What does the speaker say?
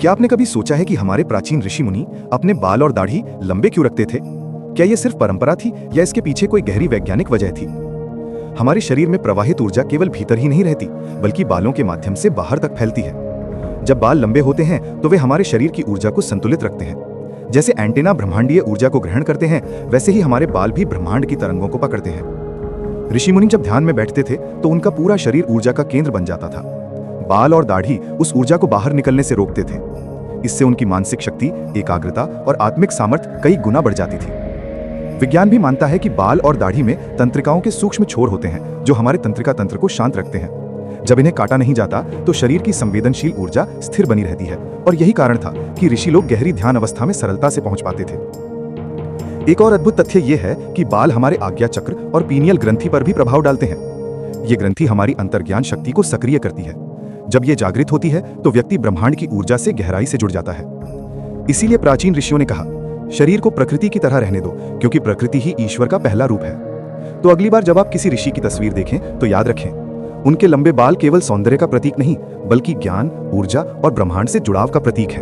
क्या आपने कभी सोचा है कि हमारे प्राचीन ऋषि मुनि अपने बाल और दाढ़ी लंबे क्यों रखते थे? क्या यह सिर्फ परंपरा थी या इसके पीछे कोई गहरी वैज्ञानिक वजह थी? हमारे शरीर में प्रवाहित ऊर्जा केवल भीतर ही नहीं रहती, बल्कि बालों के माध्यम से बाहर तक फैलती है। जब बाल लंबे होते हैं तो वे हमारे शरीर की ऊर्जा को संतुलित रखते हैं। जैसे एंटेना ब्रह्मांडीय ऊर्जा को ग्रहण करते हैं, वैसे ही हमारे बाल भी ब्रह्मांड की तरंगों को पकड़ते हैं। ऋषि मुनि जब ध्यान में बैठते थे तो उनका पूरा शरीर ऊर्जा का केंद्र बन जाता था। बाल और दाढ़ी उस ऊर्जा को बाहर निकलने से रोकते थे। इससे उनकी मानसिक शक्ति, एकाग्रता और आत्मिक सामर्थ्य कई गुना बढ़ जाती थी। विज्ञान भी मानता है कि बाल और दाढ़ी में तंत्रिकाओं के सूक्ष्म छोर होते हैं जो हमारे तंत्रिका तंत्र को शांत रखते हैं। जब इन्हें काटा नहीं जाता तो शरीर की संवेदनशील ऊर्जा स्थिर बनी रहती है, और यही कारण था कि ऋषि लोग गहरी ध्यान अवस्था में सरलता से पहुंच पाते थे। एक और अद्भुत तथ्य यह है कि बाल हमारे आज्ञा चक्र और पीनियल ग्रंथि पर भी प्रभाव डालते हैं। ये ग्रंथि हमारी अंतर्ज्ञान शक्ति को सक्रिय करती है। जब ये जागृत होती है तो व्यक्ति ब्रह्मांड की ऊर्जा से गहराई से जुड़ जाता है। इसीलिए प्राचीन ऋषियों ने कहा, शरीर को प्रकृति की तरह रहने दो, क्योंकि प्रकृति ही ईश्वर का पहला रूप है। तो अगली बार जब आप किसी ऋषि की तस्वीर देखें तो याद रखें, उनके लंबे बाल केवल सौंदर्य का प्रतीक नहीं, बल्कि ज्ञान, ऊर्जा और ब्रह्मांड से जुड़ाव का प्रतीक है।